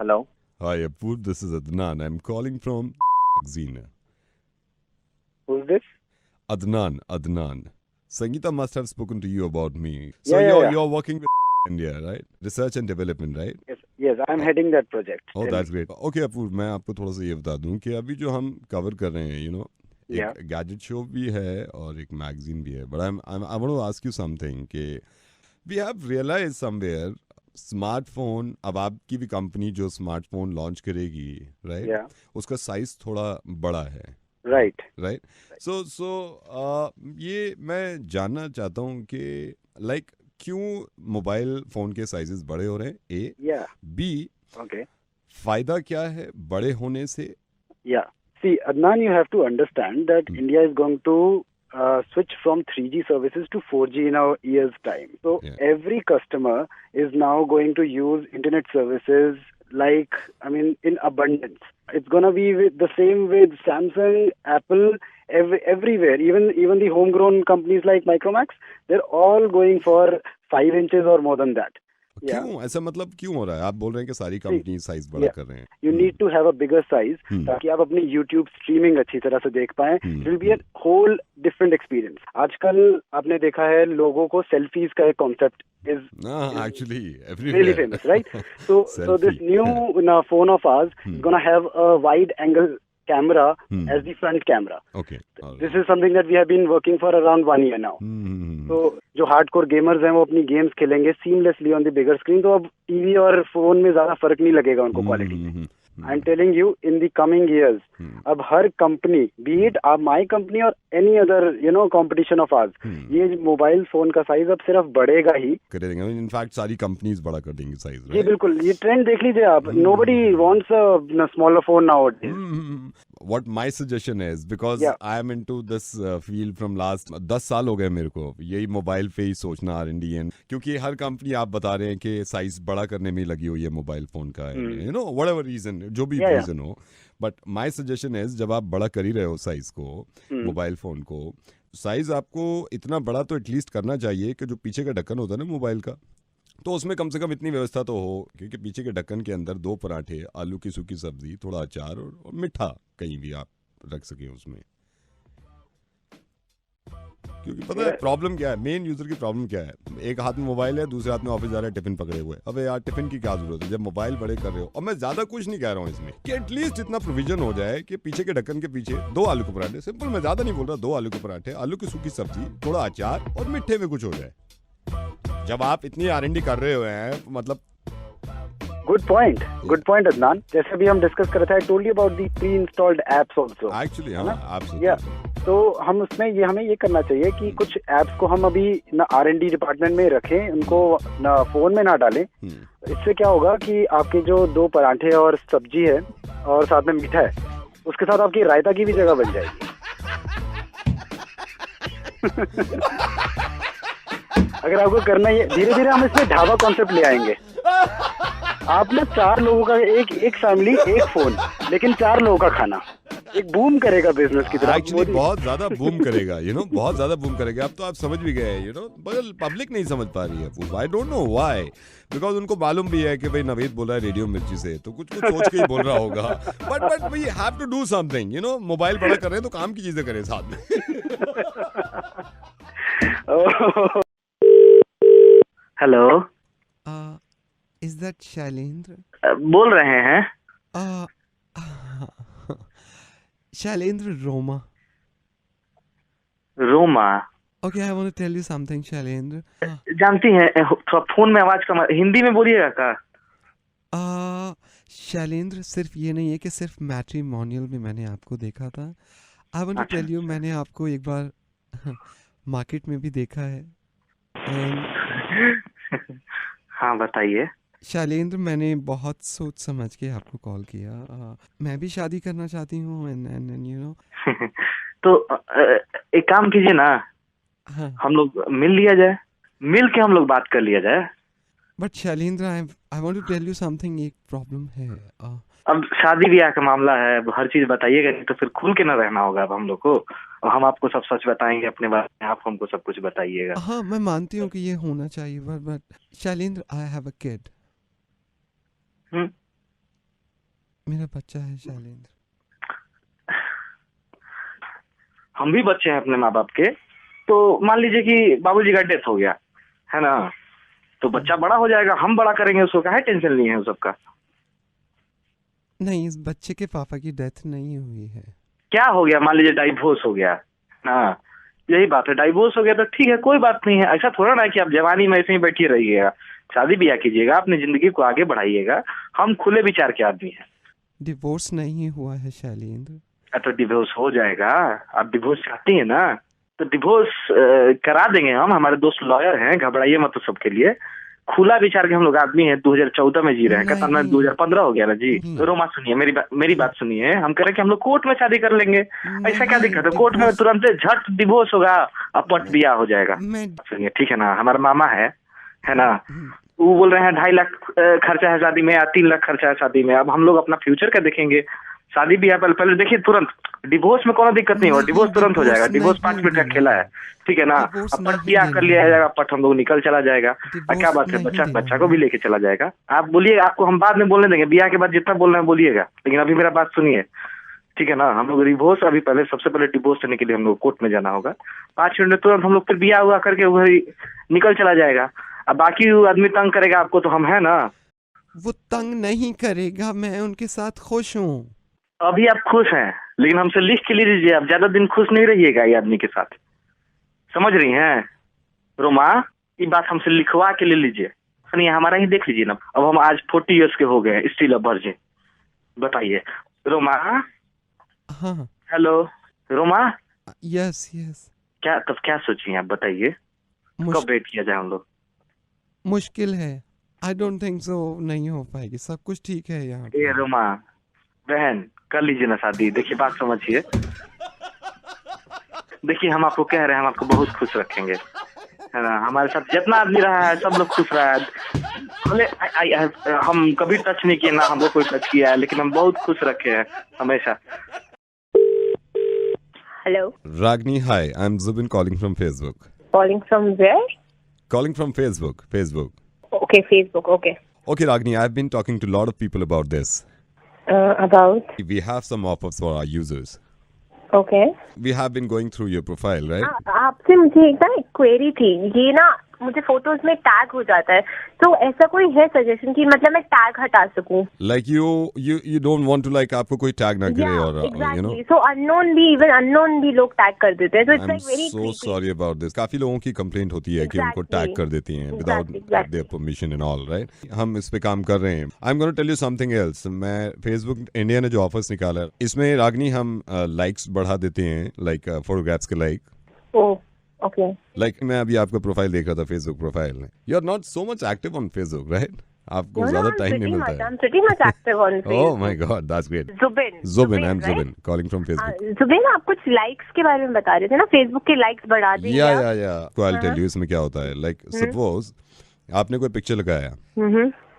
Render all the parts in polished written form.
Hello. Hi, Apoor. This is Adnan. I'm calling from Xena. Who's this? Adnan. Sangeeta must have spoken to you about me. So Yeah. you're working with India, right? Research and development, right? Yes, I'm heading that project. Oh, Tell that's me. great. Okay, अपूर मैं आपको थोड़ा सा ये बता दूं कि अभी जो हम कवर कर रहे हैं, Yeah. एक गैजेट शो भी है और एक मैगजीन भी है. But I want to ask you something कि we have realized somewhere smartphone, अब आपकी भी कंपनी जो स्मार्टफोन लॉन्च करेगी, राइट? Yeah. उसका साइज थोड़ा बड़ा है. Right. राइट. सो ये मैं जानना चाहता हूँ कि लाइक क्यों मोबाइल फोन के साइजेस बड़े हो रहे हैं, ए. Yeah. B, Okay. फायदा क्या है बड़े होने से? Yeah. See, Adnan, you have to understand that India is going to switch from 3G services to 4G in a year's time. So Yeah. every customer is now going to use internet services in abundance. It's gonna be with the same with Samsung, Apple, everywhere. Even the homegrown companies like Micromax, they're all going for 5 inches or more than that. Yeah. क्यों ऐसा, मतलब क्यों हो रहा है? आप बोल रहे हैं कि सारी कंपनी साइज बड़ा कर रहे हैं. You need to have a bigger size ताकि आप अपनी YouTube स्ट्रीमिंग अच्छी तरह से देख पाएं. It will be a whole different experience. आजकल आपने देखा है लोगों को सेल्फीज का एक concept is Actually really everywhere. famous, right? So this Selfie. new phone of ours is gonna have a wide angle camera as the front camera. Okay. All This right. is something that we have been working for around 1 year now. तो जो hardcore gamers हैं वो अपनी games खेलेंगे seamlessly on the bigger screen. तो अब TV और phone में ज्यादा फर्क नहीं लगेगा उनको क्वालिटी में. I am telling you in the coming years अब हर company, be it my company और any other competition of ours, ये मोबाइल फोन का साइज अब सिर्फ बढ़ेगा ही. कर देंगे. इनफैक्ट सारी कंपनीज बड़ा कर देंगी साइज. जी बिल्कुल, ये ट्रेंड देख लीजिए आप. Nobody wants a smaller phone nowadays. What my suggestion is, because Yeah. I am into this field from last 10 साल हो गए मेरे को, यही मोबाइल पे ही सोचना R&D, क्योंकि हर कंपनी आप बता रहे हैं कि साइज बड़ा करने में लगी हुई है मोबाइल फोन का, whatever reason, जो भी Yeah. रीजन हो. बट माय सजेशन इज, जब आप बड़ा कर ही रहे हो साइज को, मोबाइल फोन को, साइज आपको इतना बड़ा तो एटलीस्ट करना चाहिए कि जो पीछे का ढक्कन होता है ना मोबाइल का, तो उसमें कम से कम इतनी व्यवस्था तो हो क्योंकि पीछे के ढक्कन के अंदर 2 पराठे, आलू की सूखी सब्जी, थोड़ा अचार और मीठा कहीं भी आप रख सके उसमें. क्योंकि पता है प्रॉब्लम क्या है, मेन यूजर की प्रॉब्लम क्या है? एक हाथ में मोबाइल है, दूसरे हाथ में ऑफिस जा रहा है, टिफिन पकड़े हुए. अबे यार टिफिन की क्या जरूरत है जब मोबाइल बड़े कर रहे हो? और मैं ज्यादा कुछ नहीं कह रहा हूँ इसमें, कि एटलीस्ट इतना प्रोविजन हो जाए कि पीछे के ढक्कन के पीछे 2 आलू के पराठे, सिंपल, मैं ज्यादा नहीं बोल रहा, 2 आलू के पराठे, आलू की सूखी सब्जी, थोड़ा अचार और मीठे में कुछ हो जाए. जब आप इतनी R&D कर रहे हुए हैं, मतलब गुड पॉइंट अदनान. जैसे अभी हम डिस्कस कर रहे थे, I told you about the pre installed apps also. Actually या तो हम उसमें हमें ये करना चाहिए कि कुछ एप्स को हम अभी ना R&D डिपार्टमेंट में रखें, उनको ना फोन में ना डालें. इससे क्या होगा कि आपके जो 2 पराठे और सब्जी है और साथ में मीठा है, उसके साथ आपकी रायता की भी जगह बन जाएगी. अगर आपको करना है, धीरे धीरे हम इसमें ढाबा कॉन्सेप्ट ले आएंगे. आप ना 4 लोगों का एक फैमिली, एक फोन, लेकिन 4 लोगों का खाना, एक बूम करेगा बिजनेस की तरह. एक्चुअली बहुत ज्यादा बूम करेगा, बहुत ज्यादा बूम करेगा. अब तो आप समझ भी गए, मगर पब्लिक नहीं समझ पा रही है. I don't know why, because उनको मालूम भी है कि भाई नवेद बोल रहा है रेडियो मिर्ची से, तो कुछ सोच के ही बोल रहा होगा. But we have to do something, mobile बड़ा कर रहे हैं तो काम की चीजें करें साथ में. Hello, Is that Shailendra? बोल रहे हैं. Shailendra Roma. Roma. Okay, I want to tell you something, Shailendra. जानती हैं, थोड़ा फोन में आवाज कम, हिंदी में बोलिएगा का. शैलेंद्र, सिर्फ ये नहीं है कि सिर्फ मैट्रिमोनियल में मैंने आपको देखा था. I want to tell you, मैंने आपको एक बार मार्केट में भी देखा है. हाँ बताइए. शैलेंद्र, मैंने बहुत सोच समझ के आपको कॉल किया. मैं भी शादी करना चाहती हूँ एंड तो एक काम कीजिए ना, हम लोग मिल लिया जाए, मिल के हम लोग बात कर लिया जाए. But Shailendra, I want to tell you something. एक प्रॉब्लम है. अब शादी ब्याह का मामला है, हर चीज बताइएगा, नहीं तो फिर खुल के ना रहना होगा अब हम लोग को. और हम आपको सब सच बताएंगे अपने बारे में, आप हमको सब कुछ बताइएगा. हाँ, मैं मानती हूँ कि ये होना चाहिए, but Shailendra, I have a kid. मेरा बच्चा है शैलेंद्र। हम भी बच्चे हैं अपने माँ बाप के। तो मान लीजिए कि बाबूजी का डेथ हो गया है ना, तो बच्चा बड़ा हो जाएगा, हम बड़ा करेंगे उसको, काहे टेंशन नहीं है उस सबका। नहीं, इस बच्चे के पापा की डेथ नहीं हुई है। क्या हो गया, मान लीजिए डाइवोर्स हो गया ना, यही बात है, डाइवोर्स हो गया तो ठीक है, कोई बात नहीं है। ऐसा थोड़ा ना है कि आप जवानी में ऐसे ही बैठिए रहिएगा, शादी ब्याह कीजिएगा, अपनी जिंदगी को आगे बढ़ाइएगा। हम खुले विचार के आदमी हैं। डिवोर्स नहीं हुआ है शैलेंद्र। तो डिवोर्स हो जाएगा। आप डिवोर्स चाहती हैं ना, तो डिवोर्स करा देंगे हम, हमारे दोस्त लॉयर हैं, घबराइए मत। तो सबके लिए खुला विचार के हम लोग आदमी हैं। 2014 में जी रहे हैं, कहता मैं 2015 हो गया ना जी। रोमा सुनिए, मेरी बात सुनिए। हम कह रहे हैं कि हम लोग कोर्ट में शादी कर लेंगे, ऐसा क्या दिक्कत है? कोर्ट में तुरंत झट डिवोर्स होगा और पट ब्याह हो जाएगा। सुनिए ठीक है ना, हमारा मामा है ना, वो बोल रहे हैं 2.5 लाख खर्चा है शादी में या 3 लाख खर्चा है शादी में। अब हम लोग अपना फ्यूचर का देखेंगे, शादी ब्याह पहले देखिए, तुरंत डिवोर्स में कोनो दिक्कत नहीं हो, डिवोर्स तुरंत हो जाएगा। डिवोर्स 5 मिनट का खेला है, ठीक है ना। अब पट ब्याह कर लिया जाएगा, पट हम लोग निकल चला जाएगा। क्या बात है, बच्चा को भी लेके चला जाएगा। आप बोलिए, आपको हम बाद में बोलने देंगे, ब्याह के बाद जितना बोलना है बोलिएगा, लेकिन अभी मेरा बात सुनिए, ठीक है ना। हम लोग डिवोर्स अभी पहले, सबसे पहले डिवोर्स लेने के लिए हम लोग कोर्ट में जाना होगा। 5 मिनट में तुरंत हम लोग फिर ब्याह हुआ करके वही निकल चला जाएगा। अब बाकी आदमी तंग करेगा आपको तो हम है ना। वो तंग नहीं करेगा, मैं उनके साथ खुश हूँ। अभी आप खुश हैं, लेकिन हमसे लिख के ले लीजिए, आप ज्यादा दिन खुश नहीं रहिएगा ये आदमी के साथ, समझ रही हैं रोमा? ये बात हमसे लिखवा के ले लीजिए। सुनिए, हमारा ही देख लीजिए ना, अब हम आज 40 इयर्स के हो गए, स्टिल अ वर्जिन। बताइए रोमा। हाँ। हेलो रोमा। Yes yes. क्या तब क्या सोचिए आप, बताइए कब वेट किया जाए हम लोग? मुश्किल है, आई डोंट थिंक सो, नहीं हो पाएगी। सब कुछ ठीक है यहाँ पे। रोमा बहन, कर लीजिए ना शादी। देखिए बात समझिए, देखिए हम आपको कह रहे हैं, हम आपको बहुत खुश रखेंगे, है ना। हमारे साथ जितना आदमी रहा है सब लोग खुश रहा है। भले हम कभी टच नहीं किए ना, हमको कोई टच किया है, लेकिन हम बहुत खुश रखे हैं हमेशा। Hello. Ragni, hi. I'm Zubin calling from Facebook. Calling from where? Calling from Facebook. Okay, Facebook. Okay. Okay, Ragni, I've been talking to a lot of people about this. About? We have some offers for our users. Okay. We have been going through your profile, right? आपसे मुझे एक query थी। ये ना मुझे photos में tag हो जाता है, तो ऐसा कोई है सजेशन कि मतलब मैं टैग हटा सकूं? Like you don't want to like आपको कोई टैग ना करे और exactly. you know. So even unknown भी लोग टैग कर देते हैं, so it's I'm like very so creepy. sorry about this. काफी लोगों की कंप्लेंट होती है कि उनको टैग कर देती हैं without their permission and all, right? हम इस पे काम कर रहे हैं। I'm going to tell you something else. मैं Facebook इंडिया ने जो ऑफर्स निकाला है, इसमें रागनी हम लाइक्स बढ़ा देते हैं, लाइक फोटोग्राफ्स के लाइक। Oh, okay. Like मैं अभी आपका प्रोफाइल देख रहा था, फेसबुक प्रोफाइल में। You are not so much active on Facebook, right? आपको ज्यादा टाइम नहीं मिलता है। I'm pretty much active on Facebook. Oh my God, that's great. Zubin, I'm right? Zubin, calling from Facebook. Zubin, आप कुछ likes के बारे में बता रहे थे ना, फेसबुक के लाइक्स बढ़ा देंगे? Yeah. So I'll tell you इसमें क्या होता है। Like suppose आपने कोई पिक्चर लगाया।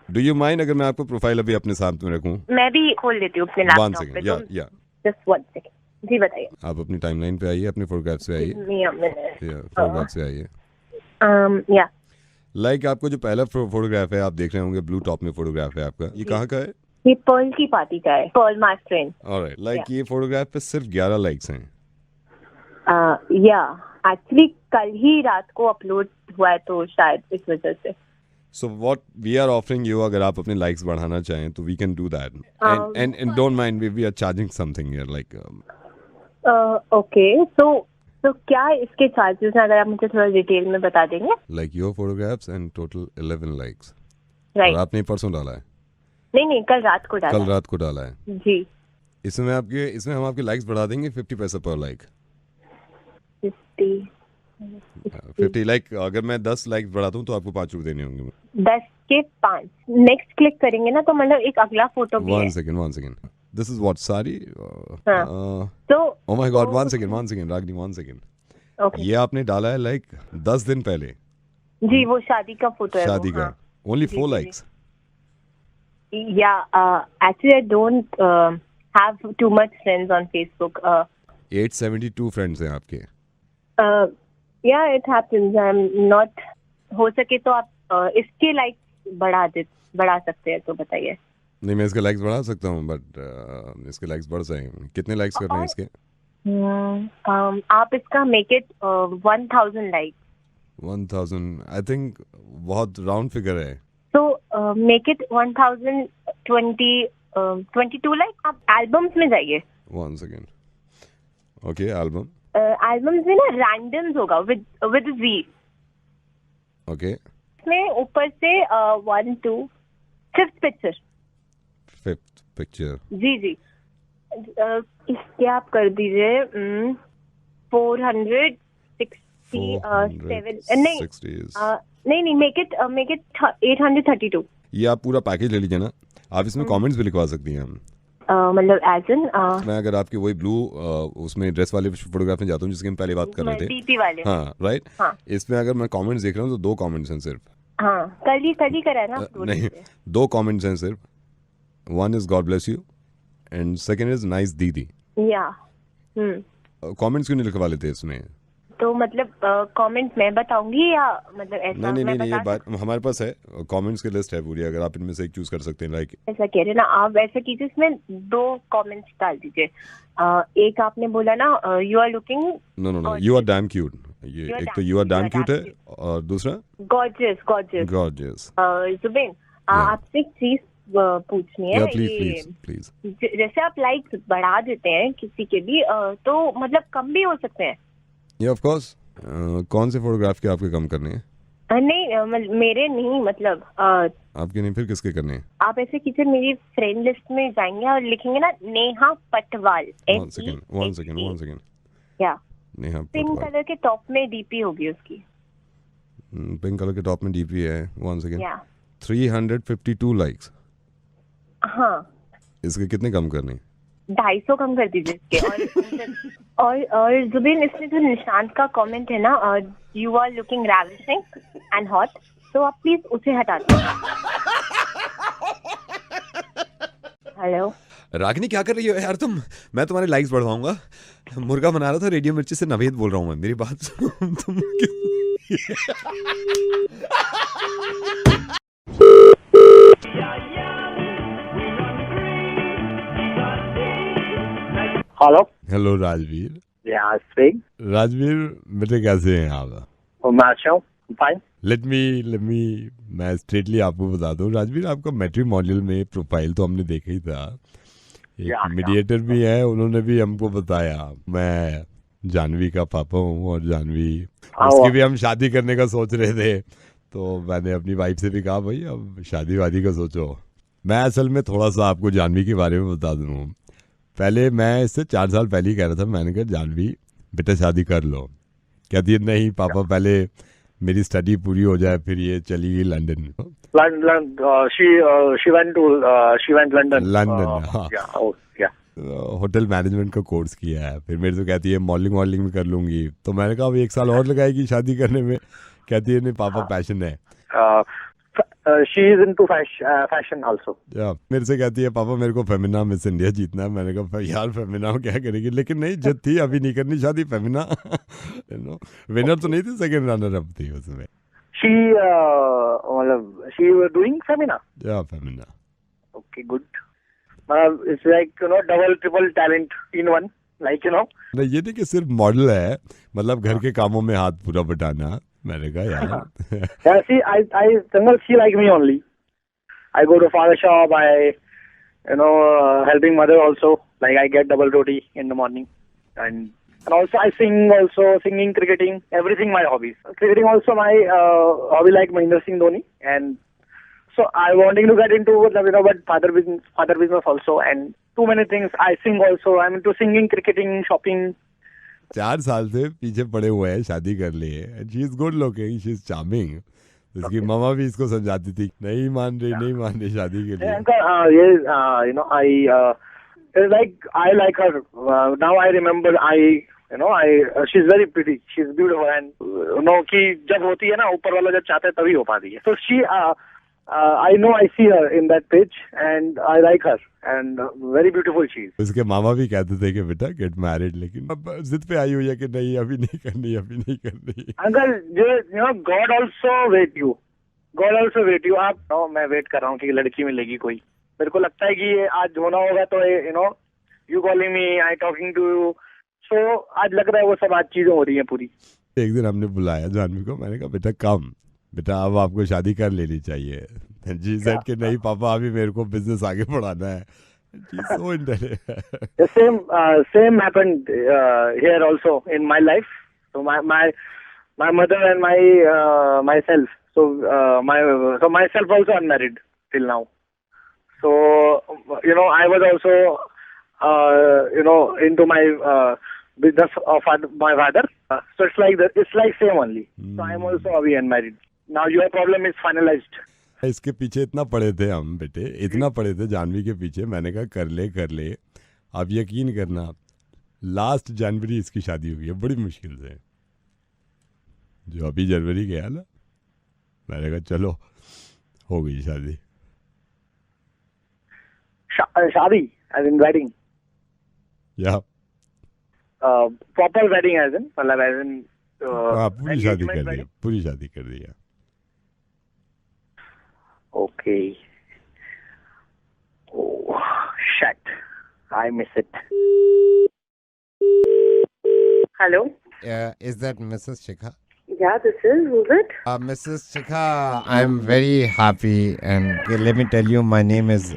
Do you mind अगर मैं आपको प्रोफाइल अभी अपने सामने रखूं? मैं भी खोल लेती हूँ अपने लैपटॉप पे। 1 second, yeah. Just 1 second. जी बताइए। आप अपनी टाइमलाइन पे आइए, अपने फोटोग्राफ्स पे आइए। फोटोग्राफ्स पे आइए। या लाइक आपको जो पहला फोटोग्राफ है, आप देख रहे होंगे ब्लू टॉप में फोटोग्राफ है आपका। ये कहाँ का है? ये पर्ल की पार्टी का है, Pearl my friend. Alright, like ये फोटोग्राफ पे सिर्फ 11 लाइक्स हैं। या एक्चुअली कल ही रात को अपलोड हुआ है, तो शायद इस वजह से। So what we are offering you, अगर आप अपने likes बढ़ाना चाहें तो we can do that. And don't mind, we are charging something here, like okay, so क्या इसके चार्जेस हैं, अगर आप मुझे थोड़ा डिटेल में बता देंगे? Like your photographs and total 11 likes. Right. और आपने परसों डाला है? नहीं, कल रात को डाला। कल रात को डाला है जी। इसमें हम आपके likes बढ़ा देंगे 50 पैसा पर like। 50 लाइक, अगर मैं 10 लाइक बढ़ाता हूँ तो आपको 5 रुपए देने होंगे। 10 के 5 नेक्स्ट क्लिक करेंगे ना, तो मतलब एक अगला फोटो भी है। 1 second. This is what सारी। तो oh my God, 1 second Ragini, 1 second। Okay. ये आपने डाला है लाइक 10 दिन पहले। जी, वो शादी का फोटो है। शादी का। Only 4 likes। Actually I don't have too much friends on Facebook. 872 friends हैं आपके। It happens. I'm not, हो सके तो आप इसके लाइक बढ़ा सकते हैं, तो बताइए। नहीं, मैं इसके लाइक्स बढ़ा सकता हूँ, बट इसके लाइक्स बढ़ जाएंगे। कितने लाइक्स करने हैं इसके? आप इसका make it 1000 like. 1000 I think बहुत राउंड फिगर है। तो मेक इट 22 लाइक। आप एल्बम्स में जाइए। 1 सेकेंड। Okay, album. एल्बम्स में ना रैंडम्स होगा विद जी। ओके। इसमें ऊपर से 1 2 5th पिक्चर। 5th picture. जी जी। इसके आप कर दीजिए 467 नहीं मेक इट 832। ये आप पूरा पैकेज ले लीजिए ना। आप इसमें कमेंट्स भी लिखवा सकती हैं। हम मतलब एज इन मैं अगर आपकी वही ब्लू उसमें ड्रेस वाले फोटोग्राफ में जाता हूँ जिसकी हम पहले बात कर रहे थे, डीपी वाले। हाँ राइट। हाँ। इसमें अगर मैं कमेंट्स देख रहा हूँ तो 2 कमेंट्स हैं सिर्फ। हाँ, कल ही करा है ना। नहीं, 2 कमेंट्स हैं सिर्फ। 1 is God bless you and second is nice दीदी। या कमेंट्स क्यों नहीं लिखवा लेते इसमें? तो मतलब कमेंट मैं बताऊंगी या मतलब ऐसा? नहीं, ये बात हमारे पास है, कमेंट्स की लिस्ट है पूरी, अगर आप इनमें से एक चूज कर सकते हैं। लाइक ऐसा कह रहे ना आप, ऐसा कीजिए इसमें 2 कमेंट्स डाल दीजिए। एक आपने बोला ना you are looking, no you are damn cute. ये एक तो यू आर डैम क्यूट है और दूसरा गॉर्जियस। जुबेन, आपसे एक चीज पूछनी है। प्लीज। जैसे आप लाइक बढ़ा देते हैं किसी के भी तो मतलब कम भी हो सकते हैं? ये ऑफ कोर्स। कौन से फोटोग्राफ के आपके कम करने हैं? नहीं मेरे नहीं, मतलब आपके नहीं, फिर किसके करने हैं? आप ऐसे कीजिए, मेरी फ्रेंड लिस्ट में जाएंगे और लिखेंगे ना नेहा पटवाल। 1 सेकेंड। या नेहा पिंक पटवाल। कलर के टॉप में डीपी होगी उसकी। पिंक कलर के टॉप में डीपी है। 1 सेकेंड। या 352 लाइक्स। हाँ, इसके कितने कम करने हैं? 250 कम कर दीजिए इसके। और जुबिन, इसमें जो निशांत का कमेंट है ना, you are looking ravishing and hot, तो आप प्लीज उसे हटा दो। हेलो रागिनी, क्या कर रही हो यार तुम? मैं तुम्हारे लाइक्स बढ़वाऊंगा। मुर्गा बना रहा था रेडियो मिर्ची से। नवेद बोल रहा हूँ मैं, मेरी बात सुनो तुम। हेलो राजवीर। speak. राजवीर बेटे, कैसे हैं आप? Fine. लेट मी मैं स्ट्रेटली आपको बता दूं राजवीर, आपका मैट्रिमोनियल में प्रोफाइल तो हमने देखा ही था। एक मीडिएटर भी है, उन्होंने भी हमको बताया। मैं जानवी का पापा हूँ और जानवी, उसकी भी हम शादी करने का सोच रहे थे, तो मैंने अपनी वाइफ से भी कहा भाई अब शादी वादी का सोचो। मैं असल में थोड़ा सा आपको जानवी के बारे में बता दूँ। पहले मैं इससे 4 साल पहले ही कह रहा था, मैंने कहा जानवी बेटा शादी कर लो। कहती है नहीं पापा, पहले मेरी स्टडी पूरी हो जाए, फिर ये चली गई लंदन। She went London. हाँ। होटल मैनेजमेंट का कोर्स किया है। फिर मेरे से कहती है मॉडलिंग भी कर लूंगी। तो मैंने कहा 1 साल और लगाएगी शादी करने में। कहती है नहीं पापा, पैशन है। She is into fashion also. मेरे से कहती है पापा मेरे को फेमिना मिस इंडिया जीतना है। मैंने कहा यार फेमिना क्या करेगी, लेकिन नहीं जिद थी, अभी नहीं करनी शादी। फेमिना विनर तो नहीं थी, सेकंड रनर अप थी उसमें। She was doing femina. Yeah, femina. Okay, good. It's like double triple talent in one. Like नहीं, ये नहीं कि सिर्फ मॉडल है, मतलब घर के कामों में हाथ पूरा बटाना। मैंने कहा यार yeah, see, she like me only. I go to father shop. I helping mother also. Like I get double roti in the morning, and also I sing also, singing, cricketing, everything my hobbies. Cricketing also my hobby, like Mahendra Singh Dhoni, and so I wanting to get into but father business also, and too many things. I sing also. I'm into singing, cricketing, shopping. 4 साल से पीछे पड़े हुए हैं शादी कर लिए। She is good looking, she is charming. इसकी मामा भी इसको समझाती थी, नहीं मान रही शादी के लिए। Like I like her. Now I remember she's very pretty. She's beautiful, and कि जब होती है ना, ऊपर वाला जब चाहता है तभी हो पाती है। So she I know, I see her in that pitch and I like her and very beautiful she is. उसके मामा भी कहते थे कि बेटा गेट मैरिड, लेकिन अब जिद पे आई हुई है कि नहीं अभी नहीं करनी। Uncle, God also wait you. आप मैं वेट कर रहा हूँ कि लड़की मिलेगी कोई, मेरे को लगता है कि ये आज होना होगा, तो you know you calling me, I talking to you, so आज लग रहा है वो सब आज चीजें हो रही हैं पूरी। एक दिन हमने बुलाया जानवी को, मैंने कहा बेटा कम, बेटा अब आपको शादी कर लेनी चाहिए। जी सेड के नहीं पापा अभी मेरे को बिजनेस आगे बढ़ाना है। So the same happened here also in my life. So my mother and myself. So myself also unmarried till now. So you know I was also into my business of my father. So it's like that. It's like same only. So I'm also unmarried. Now your problem is finalized. इसके पीछे इतना पड़े थे हम बेटे, इतना पड़े थे जानवी के पीछे। मैंने कहा कर ले। आप यकीन करना लास्ट जनवरी इसकी शादी हुई है, बड़ी मुश्किल से। जो अभी जनवरी गया ना, मैंने कहा चलो हो गई शादी। शादी as in wedding? या proper wedding as in मतलब as in पूरी शादी कर दी, पूरी शादी कर दी। Okay. Oh, shit. I miss it. Hello? Is that Mrs. Shikha? Yeah, this is. Who's it? Mrs. Shikha, I'm very happy and let me tell you, my name is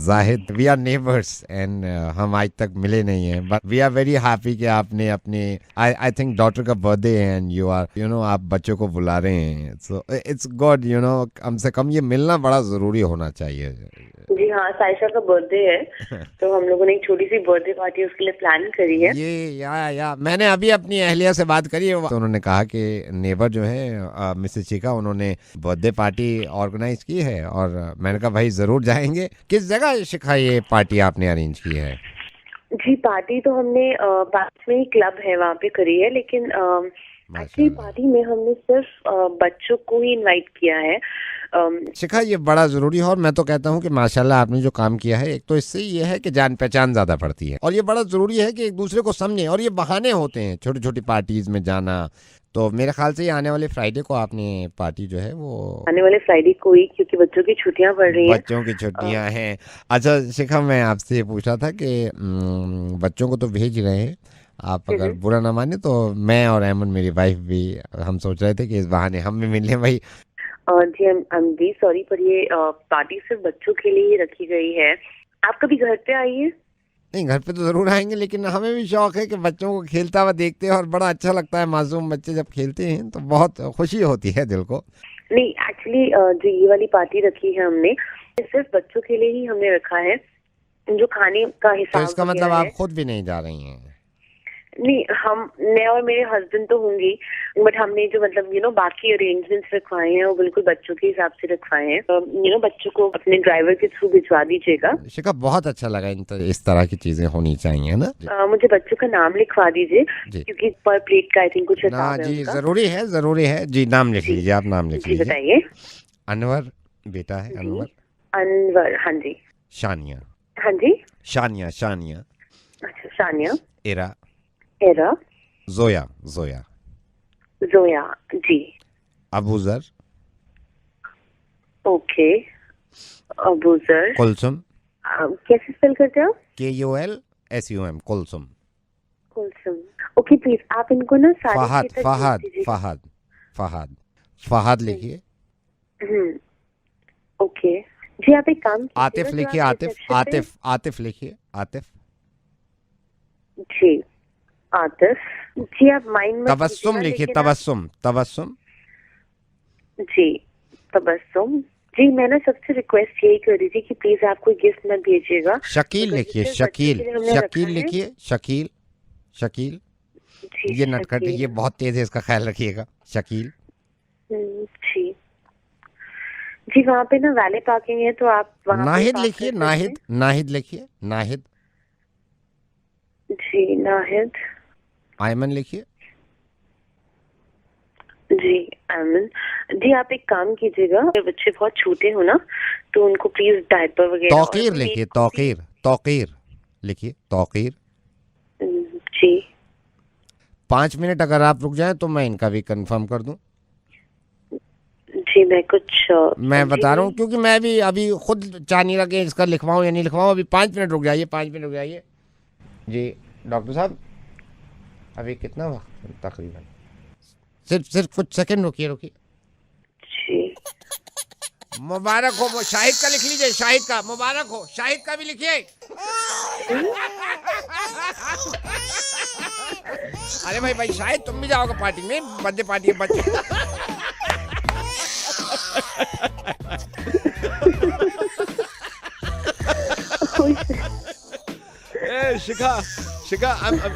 Zahid. We are neighbors and हम आज तक मिले नहीं हैं, but we are very happy कि आपने अपने I think daughter का birthday है and you are आप बच्चों को बुला रहे हैं, so it's good, कम से कम ये मिलना बड़ा जरूरी होना चाहिए। जी हाँ, साइशा का बर्थडे है तो हम लोगों ने एक छोटी सी बर्थडे पार्टी उसके लिए प्लान करी है। ये या मैंने अभी अपनी अहलिया से बात करी है, तो उन्होंने कहा कि नेबर जो है मिसेस चिका, उन्होंने बर्थडे पार्टी ऑर्गेनाइज की है और मैंने कहा भाई जरूर जाएंगे। किस जगह शिखा ये पार्टी आपने अरेंज की है? जी पार्टी तो हमने पास में ही क्लब है वहाँ पे करी है, लेकिन एक्चुअली पार्टी में हमने सिर्फ बच्चों को ही इनवाइट किया है। शिखा ये बड़ा जरूरी है और मैं तो कहता हूँ कि माशाल्लाह आपने जो काम किया है, एक तो इससे ये है कि जान पहचान ज्यादा पड़ती है और ये बड़ा जरूरी है कि एक दूसरे को समझें, और ये बहाने होते हैं छोटी छोटी पार्टीज में जाना। तो मेरे ख्याल से ये आने वाले फ्राइडे को आपने पार्टी जो है वो आने वाले फ्राइडे को ही, क्योंकि बच्चों की छुट्टियां पड़ रही हैं। बच्चों की छुट्टियां हैं। अच्छा शिखा, मैं आपसे पूछा था कि बच्चों को तो भेज रहे हैं, आप अगर बुरा ना माने तो मैं और अहमद मेरी वाइफ भी हम सोच रहे थे कि इस बहाने हम भी मिल लें भाई। जी आई एम वेरी सॉरी, पर ये पार्टी सिर्फ बच्चों के लिए ही रखी गई है। आप कभी घर पे आइए। नहीं, घर पे तो जरूर आएंगे, लेकिन हमें भी शौक है कि बच्चों को खेलता हुआ देखते हैं और बड़ा अच्छा लगता है। मासूम बच्चे जब खेलते हैं तो बहुत खुशी होती है दिल को। नहीं एक्चुअली जो ये वाली पार्टी रखी है हमने, सिर्फ बच्चों के लिए ही हमने रखा है। जो खाने का हिसाब, तो इसका मतलब आप खुद भी नहीं जा रही हैं? नहीं, मैं और मेरे हस्बैंड तो होंगी, बट हमने जो मतलब बाकी अरेंजमेंट्स रखवाए हैं वो बिल्कुल बच्चों के हिसाब से रखवाए हैं। बच्चों को अपने ड्राइवर के थ्रू भिजवा दीजिएगा। शिखा बहुत अच्छा लगा, इस तरह की चीजें होनी चाहिए ना। मुझे बच्चों का नाम लिखवा दीजिए, क्योंकि पर प्लेट का आई थिंक कुछ हिसाब है। जी जरूरी है जी, नाम लिख लीजिए, आप नाम लिख लीजिए। बताइए। अनवर बेटा है, अनवर। हाँ जी। शानिया। हाँ जी। शानिया। अच्छा शानिया। एरा। जोया। जी। अबूजर। ओके, अबूजर। कुलसुम। कैसे स्पेल करते हो? KULSUM कुलसुम। ओके प्लीज आप इनको ना फहद लिखिए। ओके जी, आप एक काम आतिफ लिखिए। आतिफ लिखिए। आतिफ जी। आतिफ जी, आप माइंड में तबस्सुम लिखिए। तबस्सुम जी। तबस्सुम जी। मैं ना सबसे रिक्वेस्ट यही कर रही थी कि प्लीज आप कोई गिफ्ट मत भेजिएगा। शकील लिखिए। शकील ये नटखट, ये बहुत तेज है, इसका ख्याल रखिएगा। शकील जी। वहाँ पे ना वैले पार्किंग है, तो आप नाहिद लिखिए। नाहिद लिखिए। नाहिद जी। नाहिद। आयमन लिखिए। जी आयमन जी। आप एक काम कीजिएगा, बच्चे बहुत छोटे हो ना, तो उनको प्लीज डायपर वगैरह। तौकीर लिखिए। तौकीर लिखिए। तौकीर जी। 5 मिनट अगर आप रुक जाएं तो मैं इनका भी कंफर्म कर दूं। जी मैं कुछ मैं बता रहा हूँ क्योंकि मैं भी अभी खुद चाह नहीं रहा कि इसका लिखवाऊँ या नहीं लिखवाऊँ। अभी 5 मिनट रुक जाइए, 5 मिनट रुक जाइए जी डॉक्टर साहब। अभी कितना वक्त तकरीबन? सिर्फ कुछ सेकंड रुकिए जी। मुबारक हो। शाहिद का लिख लीजिए, शाहिद का मुबारक हो। शाहिद का भी लिखिए। अरे भाई शाहिद तुम भी जाओगे पार्टी में? बर्थडे पार्टी है बच्चे। शिखा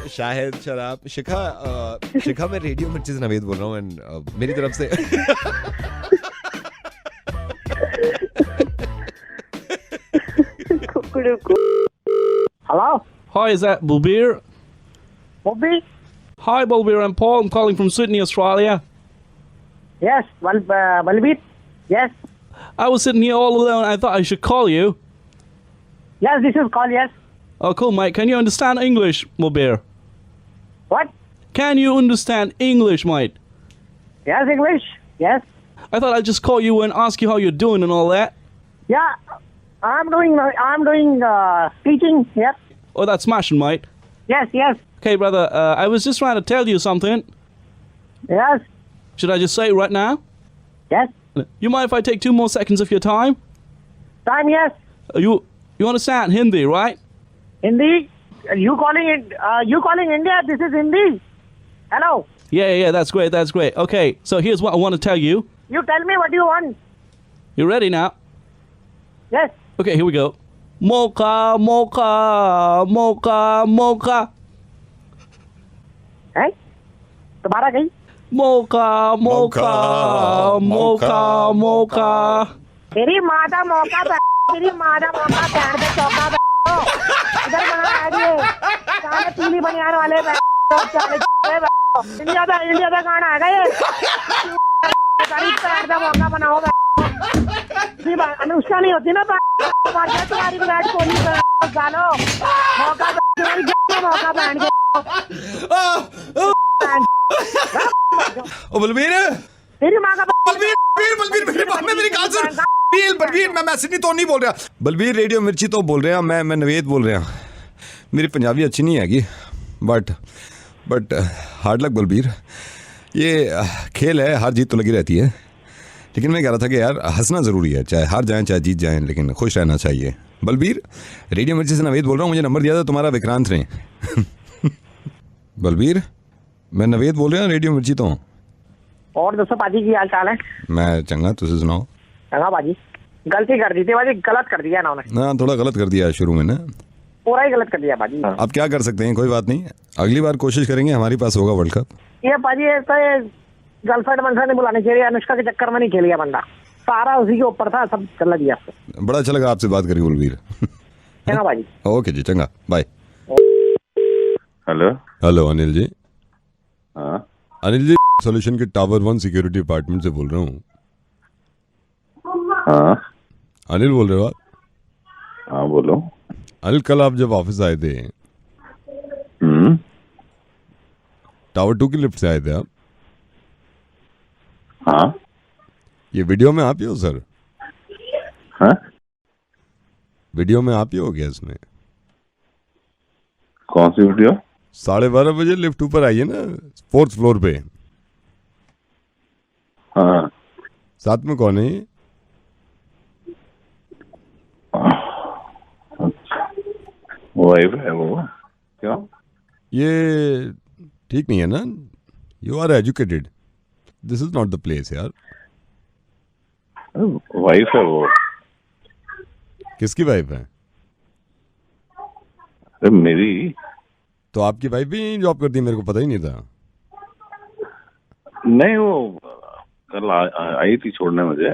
शाहिद शराब शिखा मैं रेडियो मिर्ची से नवेद बोल रहा हूँ एंड मेरी तरफ से Hello? Hi, is that Bulbir? Bobby? Hi, Bulbir. I'm Paul. I'm calling from Sydney, Australia. Yes, Balbir? Yes. I was sitting here all alone. I thought I should call you. Yes, this is call, yes. Oh, cool, mate. Can you understand English, Bulbir? What? Can you understand English, mate? Yes, English? Yes. I thought I'd just call you and ask you how you're doing and all that. Yeah, I'm doing teaching, yes. Oh, that's smashing, mate. Yes, yes. Okay, brother, I was just trying to tell you something. Yes, Should I just say it right now? yes. You mind if I take 2 more seconds of your time? Time, yes. You understand Hindi, right? Hindi? You calling India? This is Hindi. Hello? Yeah, that's great, Okay, so here's what I want to tell you. You tell me what you want. You ready now? Yes. Okay, here we go. Mocha, mocha, mocha, mocha. है? तुम्हारा कहीं? Mocha, mocha, mocha, mocha. तेरी माता मौका तेरी माता मौका पैर पे चौका इधर बना है ये साले पीली बनियान वाले इंडिया का गाना है ये पैर का मौका बनाओ अनुष्का नहीं होती ना तुम्हारी विराट कोहली डालो मौका पहन के ओ बलबीर तेरी माँ का बलबीर मेरी बात में मेरी गाल सुन। बलबीर मैं सिडनी तो नहीं बोल रहा। बलबीर रेडियो मिर्ची तो बोल रहे हैं। मैं नवेद बोल रहा। मेरी पंजाबी अच्छी नहीं हैगी बट हार्ड लक बलबीर। ये खेल है, हार जीत तो लगी रहती है, लेकिन मैं कह रहा था कि यार हंसना ज़रूरी है, चाहे हार जाएं चाहे जीत जाएं, लेकिन खुश रहना चाहिए। बलबीर रेडियो मिर्ची से नवेद बोल रहा हूँ। मुझे नंबर दिया था तुम्हारा विक्रांत ने। बलबीर मैं नवेद बोल रहा हूँ रेडियो मिर्ची तो। और दोस्तों पाजी की हाल चाल है? मैं चंगा, तुझे सुनाओ। चंगा पाजी। गलती कर दी थी बाजी, गलत कर दिया ना उन्होंने। हाँ थोड़ा गलत कर दिया शुरू में ना, पूरा ही गलत कर दिया बाजी। अब क्या कर सकते हैं, कोई बात नहीं, अगली बार कोशिश करेंगे, हमारे पास होगा वर्ल्ड कप। ये पाजी ऐसा गर्लफ्रेंड मनफ्रेंड नहीं बुलाने चाहिए, अनुष्का के चक्कर में नहीं खेल गया बंदा, सारा उसी के ऊपर था, सब कर दिया। बड़ा अच्छा लगा आपसे बात करी बलबीर। चंगा बाजी। ओके जी, चंगा, बाय। हेलो अनिल जी। हाँ अनिल जी सॉल्यूशन के टावर 1 सिक्योरिटी डिपार्टमेंट से बोल रहा हूँ। हाँ अनिल बोल रहे हो आप? हाँ बोलो। अनिल कल आप जब ऑफिस आए थे टावर 2 की लिफ्ट से आए थे आप? हाँ ये वीडियो में आप ही हो सर? हाँ वीडियो में आप ही हो गया इसमें? कौन सी वीडियो? 12:30 बजे लिफ्ट ऊपर आई है ना 4th फ्लोर पे। हाँ साथ में कौन है ये? वाइफ है वो। क्यों? ये ठीक नहीं है ना? You are educated, this is not the place यार। वाइफ है वो। किसकी वाइफ है? अरे मेरी। तो आपकी वाइफ भी यहीं जॉब करती है? मेरे को पता ही नहीं था। नहीं वो कल आई थी छोड़ने मुझे।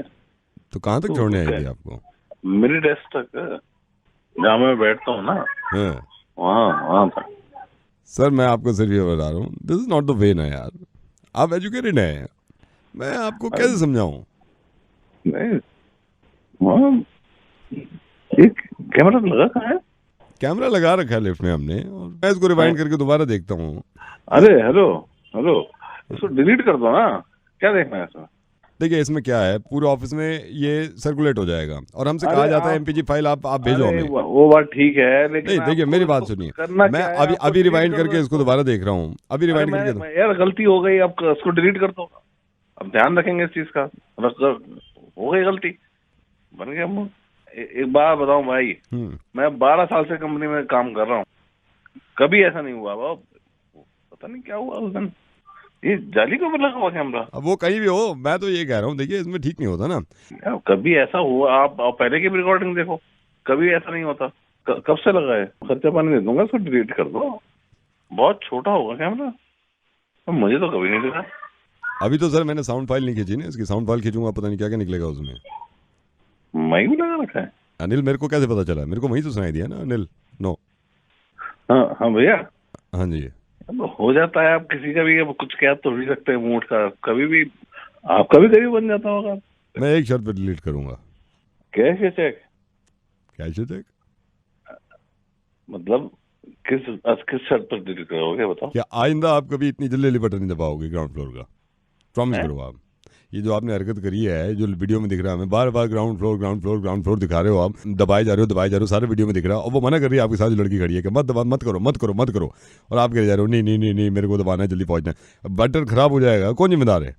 तो कहाँ तक छोड़ने आई थी आपको? मेरी डेस्क तक, जहाँ मैं बैठता हूँ ना, वहाँ था। सर मैं आपको सिर्फ ये बता रहा हूँ, this is not the way ना यार। आप एजुकेटेड हैं, मैं आपको कैसे समझाऊं? नहीं वहाँ एक कैमरा लगा कहाँ है? कैमरा लगा रखा है लिफ्ट में हमने, और मैं इसको रिवाइंड करके दोबारा देखता हूँ। अरे हेलो इसको डिलीट कर दो ना, क्या देखना है इसमें? देखिए इसमें क्या है, पूरे ऑफिस में ये सर्कुलेट हो जाएगा और हमसे कहा जाता है एमपीजी फाइल आप भेजो हमें। वो बात ठीक है, लेकिन नहीं देखिए मेरी बात सुनिए, मैं अभी रिवाइंड करके इसको दोबारा देख रहा हूँ, अभी रिवाइंड करके। यार गलती हो गई, अब उसको डिलीट कर दो, अब ध्यान रखेंगे इस चीज का। हो गई गलती, बन गया। एक बात बताऊं भाई, मैं 12 साल से कंपनी में काम कर रहा हूँ, कभी ऐसा नहीं हुआ। पता नहीं क्या हुआ उस दिन, ये जाली को लगा हुआ कैमरा। अब वो कहीं भी हो, मैं तो ये कह रहा हूँ देखिए इसमें ठीक नहीं होता ना। कभी ऐसा हुआ, आप पहले की भी रिकॉर्डिंग देखो, कभी ऐसा नहीं होता। कब से लगा है, खर्चा पानी दे दूंगा, उसको डिलीट कर दो। बहुत छोटा होगा कैमरा, मुझे तो कभी नहीं लगा। अभी तो सर मैंने साउंड फाइल नहीं खींची ना, इसकी साउंड फाइल खींचूंगा पता नहीं क्या क्या निकलेगा उसमें। माइक भी लगा रखा है अनिल, मेरे को कैसे पता चला? मेरे को वही तो सुनाई दिया ना अनिल। नो हाँ भैया, हाँ जी हो जाता है। आप किसी का भी कुछ कह तो नहीं सकते मूड का, कभी भी आपका भी कभी बन जाता होगा। मैं एक शर्त पे डिलीट करूंगा। कैश या चेक? कैश चेक मतलब किस शर्त पर डिलीट करोगे बताओ? क्या आइंदा आप कभी इतनी जल्दी बटन नहीं दबाओगे ग्राउंड फ्लोर का? प्रॉमिस करो आप। ये जो आपने हरकत करी है, जो वीडियो में दिख रहा है, हमें बार बार ग्राउंड फ्लोर दिखा रहे हो आप, दबाए जा रहे हो सारे वीडियो में दिख रहा है, और वो मना कर रही है आपके साथ जो लड़की खड़ी है कि मत करो, और आप कह जा रहे हो नहीं मेरे को दबाना है, जल्दी पहुंचना है, बटन खराब हो जाएगा, कौन जिम्मेदार है?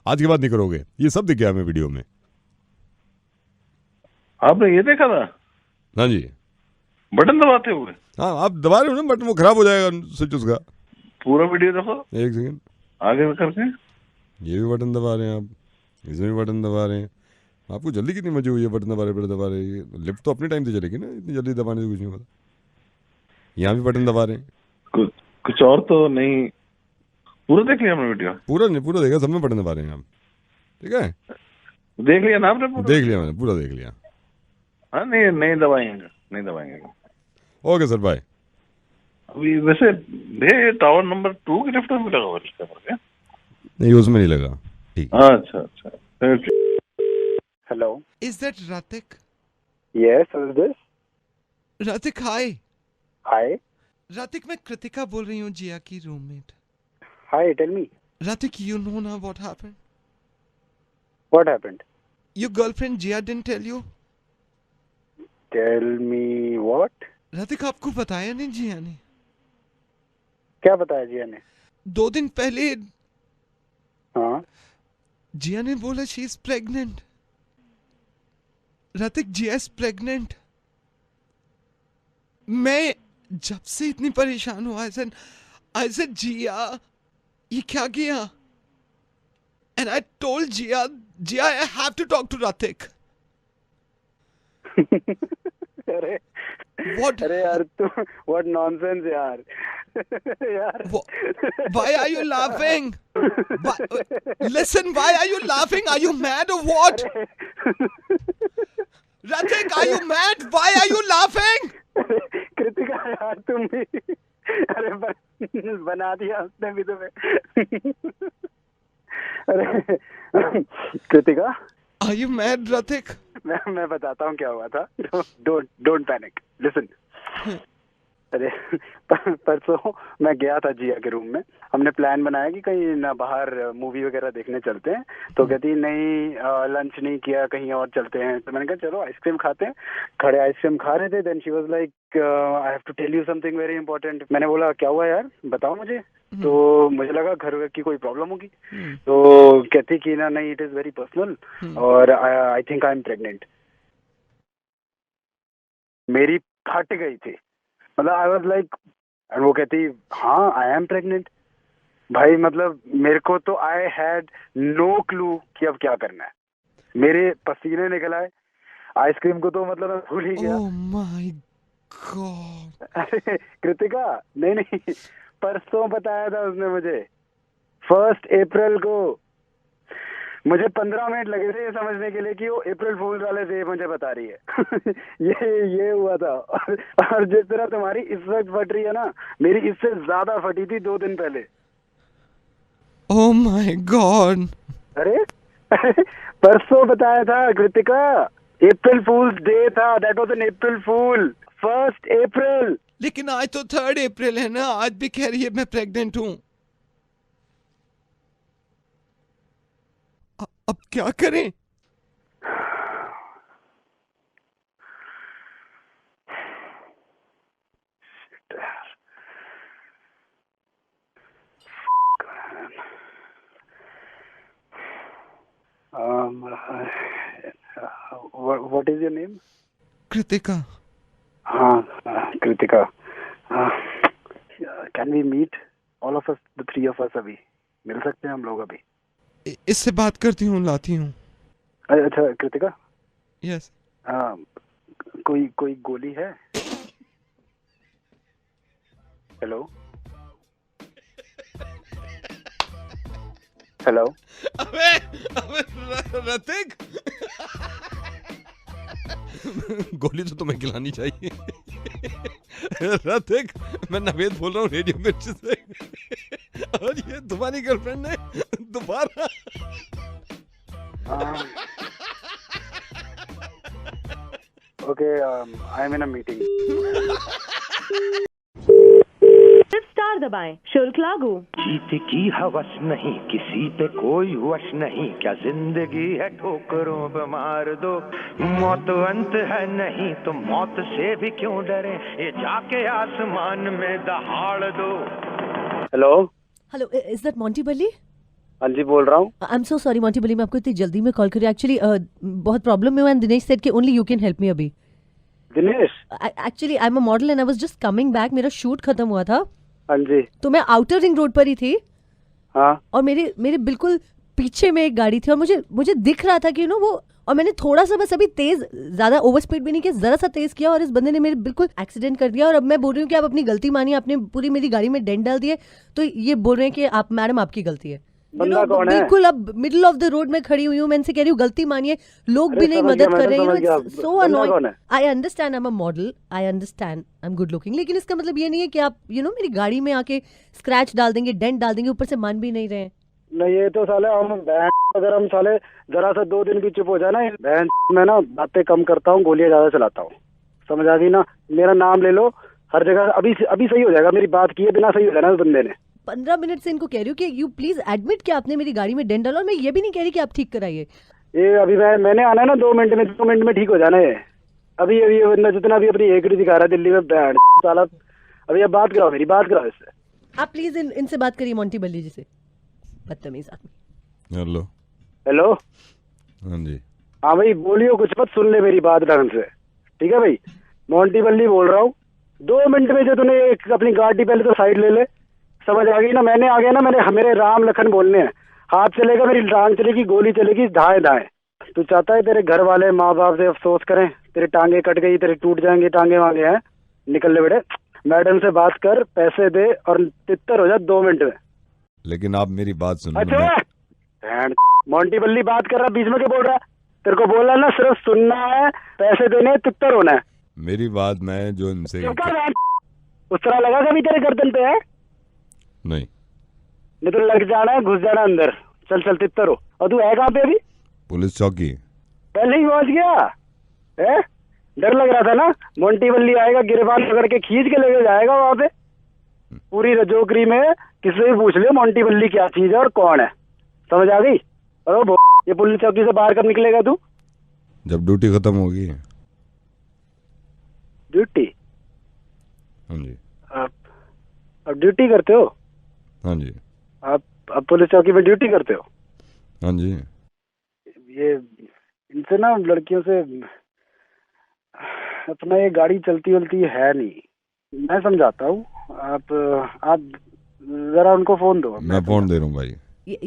आज के बाद नहीं करोगे, ये सब दिख गया हमें वीडियो में। आपने ये देखा था? हाँ जी, बटन दबाते हुए। हाँ आप दबा रहे हो ना बटन, वो खराब हो जाएगा स्विच उसका। पूरा वीडियो देखो, एक सेकंड आगे करके। ये भी बटन दबा रहे हैं आप, इसमें भी बटन दबा रहे हैं। आपको जल्दी कितनी मची हुई है बटन दबा रहे? लिफ्ट तो अपने टाइम से चलेगी ना, इतनी जल्दी दबाने से कुछ नहीं होता। यहाँ भी बटन दबा रहे हैं। कुछ और तो नहीं। पूरा देख लिया हमने वीडियो? पूरा देखा, सब में बटन दबा रहे हैं आप। ठीक है, देख लिया ना आपने? देख लिया मैंने, पूरा देख लिया। हाँ नहीं दबाएंगे। Okay sir, bye. अभी वैसे भैया टावर नंबर 2 की लिफ्ट में लगा हुआ है? नहीं उसमें नहीं लगा। ठीक। अच्छा। Hello, is that Ratik? Yes, who is this? Ratik, hi. Hi Ratik, मैं कृतिका बोल रही हूँ, जिया की roommate. Hi, tell me. Ratik, you know now what happened? What happened? Your girlfriend Jia didn't tell you? Tell me what? Ratik, आपको बताया नहीं जिया ने? क्या बताया जिया ने? 2 दिन पहले हाँ, जिया ने बोला she is pregnant. Ratik, Jiya is pregnant. मैं जब से इतनी परेशान हुआ, I said जिया ये क्या किया? And I told Jia, I have to talk to Ratik. अरे What? अरे यार तू, what nonsense यार। यार Why are you laughing? Listen, why are you laughing? Are you mad or what? Ratik, are you mad? Why are you laughing? Kritika यार तुम भी, अरे बना दिया उसने भी तुम्हें। अरे Kritika, Are you mad, Ratik? मैं बताता हूँ क्या हुआ था। Don't panic, listen. अरे परसों मैं गया था जिया के रूम में, हमने प्लान बनाया कि कहीं ना बाहर मूवी वगैरह देखने चलते हैं, तो कहती नहीं लंच नहीं किया, कहीं और चलते हैं। तो मैंने कहा चलो आइसक्रीम खाते हैं। खड़े आइसक्रीम खा रहे थे, then she was like I have to tell you something very important. मैंने बोला क्या हुआ यार, बताओ मुझे। तो मुझे लगा घर की कोई प्रॉब्लम होगी, तो कहती कि ना नहीं, इट इज वेरी पर्सनल और I think I am pregnant. मेरी फट गई थी, मतलब आई वाज लाइक, वो कहती हाँ आई एम प्रेग्नेंट। भाई मतलब मेरे को तो आई हैड नो क्लू कि अब क्या करना है। मेरे पसीने निकल आए, आइसक्रीम को तो मतलब मैं भूल ही गया। Oh my God. अरे कृतिका, नहीं परसों बताया था उसने मुझे, 1 अप्रैल को। मुझे 15 मिनट लगे थे ये समझने के लिए कि वो अप्रैल फूल वाले से मुझे बता रही है। ये हुआ था। और जिस तरह तुम्हारी इस वक्त फट रही है ना, मेरी इससे ज्यादा फटी थी 2 दिन पहले। Oh my God. अरे परसों बताया था कृतिका, अप्रैल फूल्स डे था, दैट वाज एन अप्रैल फूल, 1 अप्रैल। लेकिन आज तो 3 अप्रैल है ना, आज भी कह रही है मैं प्रेग्नेंट हूँ। अब क्या करें? What is your name? Kritika. हाँ, Kritika. Can we meet all of us, the three of us अभी? मिल सकते हैं हम लोग अभी? इससे बात करती हूँ, लाती हूँ. अच्छा कृतिका. यस. कोई गोली है? हेलो. हेलो. अबे रतिक. गोली तो तुम्हें खिलानी चाहिए. रतिक, मैं नवेद बोल रहा हूँ रेडियो मिर्च से. और ये तुम्हारी गर्लफ्रेंड ने दोबारा. Okay, I am in a meeting. Star दबाएं, शुल्क लागू. जीत की हवस नहीं, किसी पे कोई वश नहीं, क्या जिंदगी है ठोकरों पे मार दो, मौत अंत है नहीं तो मौत से भी क्यों डरे, ये जाके आसमान में दहाड़ दो. Hello. Hello, is that Monty Bali? हाँ जी, बोल रहा हूँ. I am so sorry Monty Bali, मैं आपको इतनी जल्दी में कॉल करी. एक्चुअली बहुत प्रॉब्लम में हूँ एंड दिनेश सेड कि only you can help me अभी. Dinesh? Actually I am a model and I was just coming back. मेरा शूट खत्म हुआ था. हाँ जी. तो मैं आउटर रिंग रोड पर ही थी. हाँ. और मेरे बिल्कुल पीछे में एक गाड़ी थी और मुझे दिख रहा था कि वो, और मैंने थोड़ा सा बस अभी तेज, ज्यादा ओवर स्पीड भी नहीं किया, जरा सा तेज किया और इस बंदे ने मेरे बिल्कुल एक्सीडेंट कर दिया. और अब मैं बोल रही हूँ कि आप अपनी गलती मानिए, आपने पूरी मेरी गाड़ी में डेंट डाल दिए. तो ये बोल रहे हैं कि आप मैडम आपकी गलती है. बंदा कौन है? बिल्कुल अब मिडिल ऑफ द रोड में खड़ी हुई हूँ. मैं इनसे कह रही हूँ गलती मानिए, लोग भी नहीं मदद कर रहे हैं. So annoying. I understand, I am a model, I understand, I am good looking, लेकिन इसका मतलब ये नहीं है कि आप मेरी गाड़ी में आके स्क्रैच डाल देंगे, डेंट डाल देंगे, ऊपर से मान भी नहीं रहे. नहीं, ये तो साले अगर हम साले जरा सा 2 दिन भी चुप हो जाए ना, मैं ना बातें कम करता हूँ, गोलियां ज्यादा चलाता हूँ. समझ आ गई ना? मेरा नाम ले लो हर जगह. अभी सही हो जाएगा. मेरी बात किए बिना सही हो जाना उस बंदे ने. 15 मिनट से इनको कह रही हूँ कि यू प्लीज एडमिट कि आपने मेरी गाड़ी में डेंट डाला. और मैं ये भी नहीं कह रही कि आप ठीक कराइए. ये अभी मैंने आना है ना 2 मिनट में ठीक हो जाना है. अभी ये बंदा जितना भी अपनी एकड़ी दिखा रहा है दिल्ली में, बैंड साला. अभी अब बात कराओ, मेरी बात कराओ इससे. आप प्लीज इनसे बात करिए, मोंटी बल्ली जी से. बदतमीज आदमी. हेलो. हेलो. हाँ जी. हाँ भाई, बोलियो कुछ मत, सुन ले मेरी बात ढंग से. ठीक है भाई, मोंटी बल्ली बोल रहा हूँ. 2 मिनट में जो तूने अपनी गाड़ी पहले तो साइड ले ले. समझ आ गई ना? मैंने आ गया ना, मेरे राम लखन बोलने हैं. हाथ चलेगा, मेरी टांग चलेगी, गोली चलेगी, धाए धाए. तू चाहता है तेरे घर वाले माँ बाप से अफसोस करें? तेरे टांगे कट गई, तेरे टूट जाएंगे टांगे वांगे हैं. निकल ले बेटे. मैडम से बात कर, पैसे दे और तितर हो जा 2 मिनट में. लेकिन आप मेरी बात सुन. अच्छा, मोंटी बल्ली बात कर रहा, बीच में क्या बोल रहा है? तेरे को बोला ना सिर्फ सुनना है, पैसे देने, तितर होना है. मेरी बात मैं जो इनसे उस तरह लगा कभी तेरे गर्दन पे है? नहीं तो लग जाना है, घुस जाना अंदर. चल तितर हो. और तू है कहाँ पे अभी? पुलिस चौकी. पहले ही पहुंच गया है? डर लग रहा था ना? मोंटी बल्ली आएगा, गिरबान पकड़ के खींच के लेके जाएगा वहां पे. पूरी रजोकरी में किसी भी पूछ लियो मोंटी बल्ली क्या चीज है और कौन है. समझ आ गई? और ये पुलिस चौकी से बाहर कब निकलेगा तू? जब ड्यूटी खत्म होगी. ड्यूटी? हाँ जी. अब ड्यूटी करते हो? हाँ जी. आप पुलिस चौकी में ड्यूटी करते हो? हाँ जी. ये इनसे ना लड़कियों से अपना ये गाड़ी चलती है नहीं. मैं समझाता हूँ. आप जरा उनको फोन दो. मैं फोन दे रहा हूँ भाई.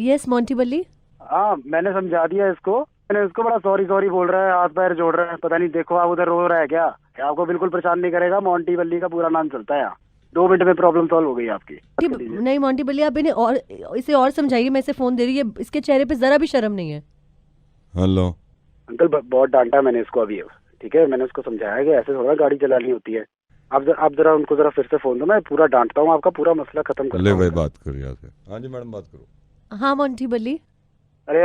यस मोंटी बल्ली. हाँ, मैंने समझा दिया इसको. मैंने इसको बड़ा सॉरी बोल रहा है, हाथ पैर जोड़ रहा है. पता नहीं, देखो आप उधर रो रहा है क्या? आपको बिल्कुल परेशान नहीं करेगा. मोंटी बल्ली का पूरा नाम चलता है यहाँ. 2 मिनट में प्रॉब्लम सॉल्व हो गई आपकी. नहीं मोंटी बल्ली, आप इसे और समझाइए. मैं इसे फोन दे रही है, इसके चेहरे पे जरा भी शर्म नहीं है. हेलो अंकल, बहुत डांटा मैंने इसको अभी. ठीक है, मैंने उसको समझाया कि ऐसे थोड़ा गाड़ी चलानी होती है. आप जरा उनको जरा फिर से फोन दो. मैं पूरा डांटता हूँ, आपका पूरा मसला खत्म कर. ले भाई, बात करो यहाँ से. हाँ जी मैडम, बात करो. हाँ मोंटी बल्ली. अरे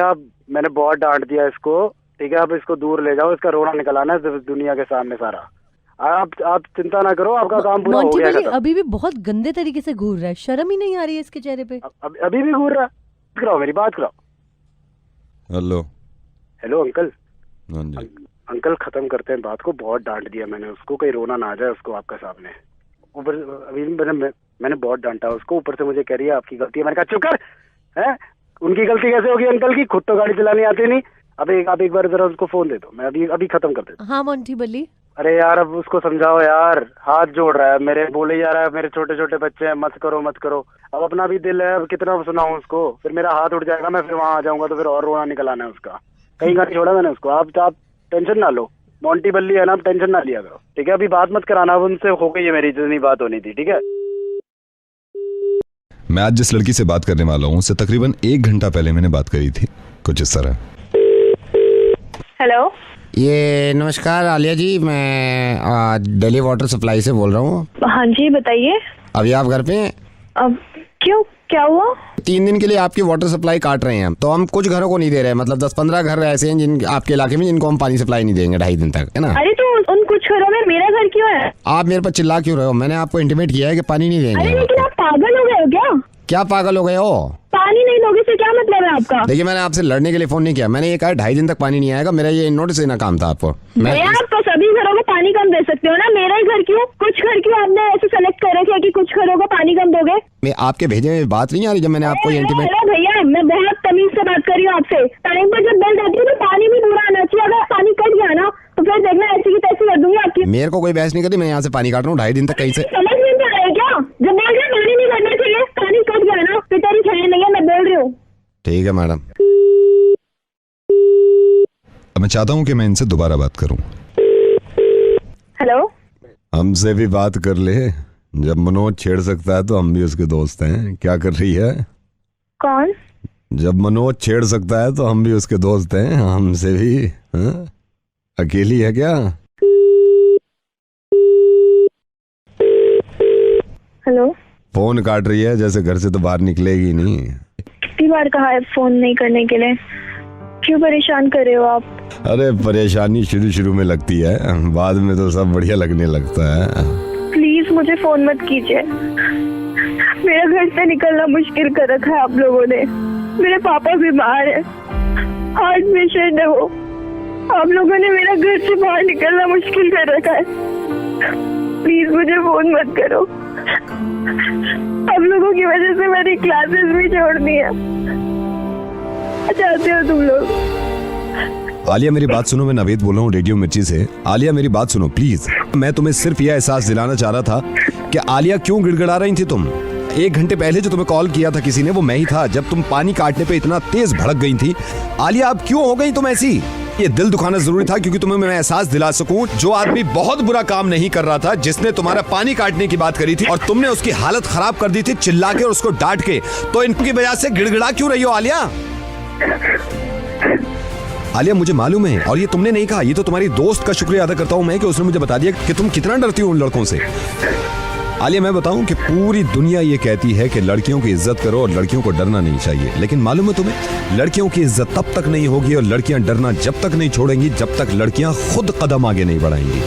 मैंने बहुत डांट दिया इसको. ठीक है, आप इसको दूर ले जाओ. इसका रोना निकल आना है दुनिया के सामने सारा. आप चिंता ना करो, आपका काम पूरा हो गया. अभी भी बहुत गंदे तरीके से घूर रहा है. शर्म ही नहीं आ रही है इसके चेहरे पे. अभी भी घूर रहा है. कराओ, मेरी बात कराओ. Hello hello uncle. हाँ जी अंकल खत्म करते हैं बात को, बहुत डांट दिया मैंने उसको, कहीं रोना ना आ जाए उसको आपका सामने। ऊपर अभी मैंने बहुत डांटा उसको, ऊपर से मुझे कह रही है आपकी गलती है। मैंने कहा चुप कर, है उनकी गलती कैसे होगी अंकल की, खुद तो गाड़ी चलानी आती नहीं। आप एक बार जरा उसको फोन दे दो, मैं अभी खत्म कर देता हूँ। हाँ मोंटी बल्ली। अरे यार अब उसको समझाओ यार, हाथ जोड़ रहा है मेरे, बोले जा रहा है मेरे छोटे छोटे बच्चे हैं, मत करो मत करो। अब अपना भी दिल है, अब कितना सुनाऊं उसको, फिर मेरा हाथ उठ जाएगा, मैं फिर वहां आ जाऊंगा तो फिर और रोना निकल आना है उसका। कहीं का नहीं छोड़ा मैंने उसको। आप टेंशन ना लो, मोंटी बल्ली है ना, आप टेंशन ना लिया करो, ठीक है। अभी बात मत कराना, अब उनसे हो गई है मेरी जितनी बात होनी थी, ठीक है। मैं आज जिस लड़की से बात करने वाला हूँ उससे तकरीबन 1 घंटा पहले मैंने बात करी थी, कुछ इस तरह। हेलो, ये नमस्कार आलिया जी, मैं दिल्ली वाटर सप्लाई से बोल रहा हूँ। हाँ जी बताइए। अभी आप घर पे हैं? अब क्यों, क्या हुआ? 3 दिन के लिए आपकी वाटर सप्लाई काट रहे हैं, तो हम कुछ घरों को नहीं दे रहे हैं, मतलब 10-15 घर ऐसे हैं जिन आपके इलाके में जिनको हम पानी सप्लाई नहीं देंगे 2.5 दिन तक, है ना। अरे तो उन कुछ घरों में मेरा घर क्यों है? आप मेरे पर चिल्ला क्यों रहे हो? मैंने आपको इंटीमेट किया है कि पानी नहीं देंगे। अरे लेकिन आप पागल हो गए हो क्या? क्या पागल हो गए हो? पानी नहीं दोगे से क्या मतलब है आपका? देखिए मैंने आपसे लड़ने के लिए फोन नहीं किया, मैंने ये कहा 2.5 दिन तक पानी नहीं आएगा, मेरा ये नोटिस देना काम था आपको। आप तो सभी घरों को पानी कम दे सकते हो ना, मेरा ही घर क्यों? कुछ घर क्यों आपने ऐसे सेलेक्ट कर रखे कि कुछ घरों को पानी कम दोगे? मैं आपके भेजे में बात नहीं आ रही जब मैंने आपको इंटीमेट। भैया मैं बहुत तमीज से बात कर रही हूँ आपसे। टाइम पर जब बिल जाती है तो पानी भी पूरा आना चाहिए, अगर पानी कट गया ना तो फिर देखना ऐसी की तैसी कर दूंगी आपकी। मेरे को कोई बहस नहीं करती, मैं यहाँ से पानी काट रहा हूँ 2.5 दिन तक कहीं से। समझ नहीं पा रहे क्या? जब बोल रहे पानी नहीं करना चाहिए, पानी कट गया ना फिर तेरी खैर नहीं है, मैं बोल रही हूँ। ठीक है मैडम। मैं चाहता हूँ कि मैं इनसे दोबारा बात करूँ। हेलो, हमसे भी बात कर ले, जब मनोज छेड़ सकता है तो हम भी उसके दोस्त हैं। क्या कर रही है? कौन? जब मनोज छेड़ सकता है तो हम भी उसके दोस्त हैं, हमसे भी। हाँ? अकेली है क्या? हेलो, फोन काट रही है जैसे घर से तो बाहर निकलेगी नहीं। कितनी बार कहा है फोन नहीं करने के लिए, क्यों परेशान कर रहे हो आप? अरे परेशानी शुरू में लगती है, बाद में तो सब बढ़िया लगने लगता है। प्लीज मुझे फोन मत कीजिए, मेरा घर से निकलना मुश्किल कर रखा है आप लोगों ने। मेरे पापा बीमार है, हार्ट पेशेंट है वो, आप लोगों ने मेरा घर से बाहर निकलना मुश्किल कर रखा है। प्लीज मुझे फोन मत करो, आप लोगों की वजह से मेरी क्लासेस भी छोड़नी है। चाहते हो तुम लोग? आलिया मेरी बात सुनो, मैं नवेद बोल रहा हूँ रेडियो मिर्ची से। आलिया मेरी बात सुनो प्लीज। मैं तुम्हें सिर्फ यह एहसास दिलाना चाह रहा था कि आलिया क्यों गिड़गिड़ा रही थी तुम। 1 घंटे पहले जो तुम्हें कॉल किया था किसी ने, वो मैं ही था, जब तुम पानी काटने पे इतना तेज भड़क गई थी। आलिया अब क्यों हो गई तुम ऐसी? ये दिल दुखाना जरूरी था क्योंकि तुम्हें मैं एहसास दिला सकूं, जो आदमी बहुत बुरा काम नहीं कर रहा था, जिसने तुम्हारा पानी काटने की बात करी थी और तुमने उसकी हालत खराब कर दी थी चिल्ला के और उसको डांट के, तो इनकी वजह से गिड़गिड़ा क्यों रही हो आलिया? आलिया मुझे मालूम है, और ये तुमने नहीं कहा, ये तो तुम्हारी दोस्त का शुक्रिया अदा करता हूं मैं कि उसने मुझे बता दिया कि तुम कितना डरती हो उन लड़कों से। आलिया मैं बताऊं कि पूरी दुनिया ये कहती है कि लड़कियों की इज्जत करो और लड़कियों को डरना नहीं चाहिए, लेकिन मालूम है तुम्हें, लड़कियों की इज्जत तब तक नहीं होगी और लड़कियां डरना जब तक नहीं छोड़ेंगी जब तक लड़कियां खुद कदम आगे नहीं बढ़ाएंगी।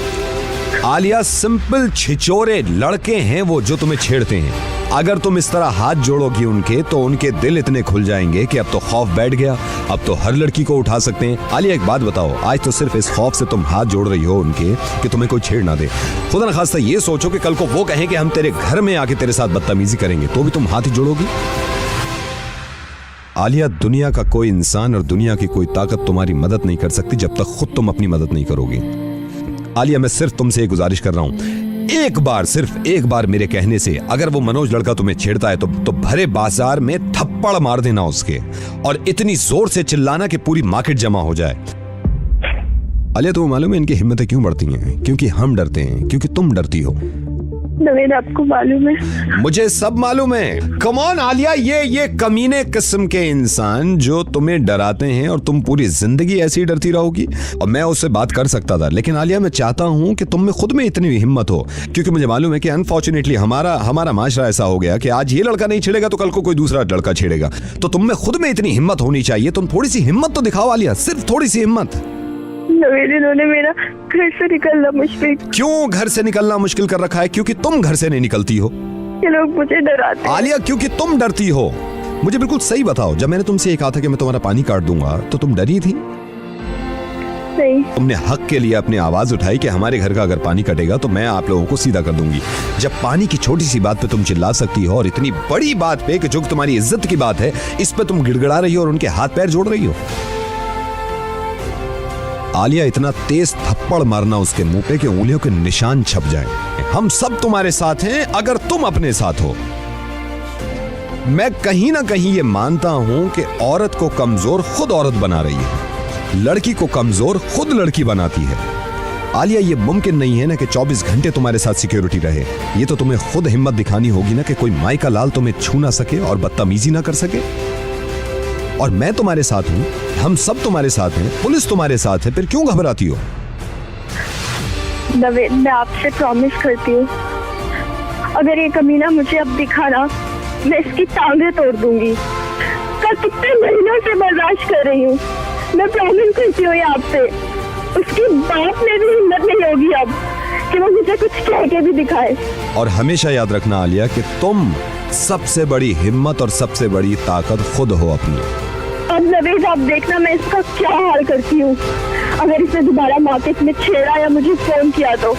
आलिया सिंपल छिचोरे लड़के हैं वो जो तुम्हें छेड़ते हैं। अगर तुम इस तरह हाथ जोड़ोगी उनके तो उनके दिल इतने खुल जाएंगे कि अब तो खौफ बैठ गया, अब तो हर लड़की को उठा सकते हैं। आलिया एक बात बताओ, आज तो सिर्फ इस खौफ से तुम हाथ जोड़ रही हो उनके कि तुम्हें कोई छेड़ ना दे। खुदा न खास्ता ये सोचो कि कल को वो कहें कि हम तेरे घर में आके तेरे साथ बदतमीजी करेंगे, तो भी तुम हाथ ही जोड़ोगी? आलिया दुनिया का कोई इंसान और दुनिया की कोई ताकत तुम्हारी मदद नहीं कर सकती जब तक खुद तुम अपनी मदद नहीं करोगी। आलिया मैं सिर्फ तुमसे एक गुजारिश कर रहा हूं, एक बार, सिर्फ एक बार मेरे कहने से अगर वो मनोज लड़का तुम्हें छेड़ता है तो भरे बाजार में थप्पड़ मार देना उसके, और इतनी जोर से चिल्लाना कि पूरी मार्केट जमा हो जाए। आलिया तुम्हें मालूम है इनकी हिम्मतें क्यों बढ़ती हैं? क्योंकि हम डरते हैं, क्योंकि तुम डरती हो। नवेद आपको मालूम है? मुझे सब मालूम है। कम ऑन आलिया, ये कमीने किस्म के इंसान जो तुम्हें डराते हैं और तुम पूरी जिंदगी ऐसे ही डरती रहोगी। और मैं उससे बात कर सकता था, लेकिन आलिया मैं चाहता हूं कि तुम में खुद में इतनी हिम्मत हो, क्योंकि मुझे मालूम है कि अनफॉर्चुनेटली हमारा माशरा ऐसा हो गया कि आज ये लड़का नहीं छेड़ेगा तो कल को कोई दूसरा लड़का छेड़ेगा। तो तुम में खुद में इतनी हिम्मत होनी चाहिए। तुम थोड़ी सी हिम्मत तो दिखाओ आलिया, सिर्फ थोड़ी सी हिम्मत। नवेद इन्होंने मेरा घर से निकलना मुश्किल। क्यों घर से निकलना मुश्किल कर रखा है? क्योंकि तुम घर से नहीं निकलती हो। ये लोग मुझे डराते हैं। आलिया क्योंकि तुम डरती हो। मुझे बिल्कुल सही बताओ, जब मैंने तुमसे ये कहा था कि मैं तुम्हारा पानी काट दूंगा तो तुम डरी थी? नहीं। तुमने हक के लिए अपनी आवाज उठाई कि हमारे घर का अगर पानी कटेगा तो मैं आप लोगों को सीधा कर दूंगी। जब पानी की छोटी सी बात पे तुम चिल्ला सकती हो और इतनी बड़ी बात पे कि जो तुम्हारी इज्जत की बात है इस पे तुम गिड़गिड़ा रही हो और उनके हाथ पैर जोड़ रही हो। आलिया, इतना तेज थप्पड़ मारना उसके मुंह पे कि उंगलियों के निशान छप जाए। हम सब तुम्हारे साथ हैं अगर तुम अपने साथ हो। मैं कहीं ना कहीं ये मानता हूं कि औरत को कमजोर खुद औरत बना रही है, लड़की को कमजोर खुद लड़की बनाती है। आलिया, ये मुमकिन नहीं है ना कि 24 घंटे तुम्हारे साथ सिक्योरिटी रहे। ये तो तुम्हें खुद हिम्मत दिखानी होगी ना कि कोई माई का लाल तुम्हें छू ना सके और बदतमीजी ना कर सके। और मैं तुम्हारे साथ हूं, हम सब तुम्हारे साथ हैं, पुलिस तुम्हारे साथ है, फिर क्यों घबराती हो? नवेद, मैं आपसे प्रॉमिस करती हूँ, अगर ये कमीना मुझे अब दिखा ना, मैं इसकी टांगे तोड़ दूंगी। कल कितने महीनों से बर्दाश्त कर रही हूँ, मैं प्रॉमिस करती हूँ आपसे। उसकी बात में भी हिम्मत नहीं होगी अब कि वो मुझे कुछ कह के भी दिखाए। और हमेशा याद रखना आलिया कि तुम सबसे बड़ी हिम्मत और सबसे बड़ी ताकत खुद हो अपनी। अब नवेद, आप देखना मैं इसका क्या हाल करती हूँ। अगर इसने दोबारा मार्केट में छेड़ा या मुझे फोन किया तो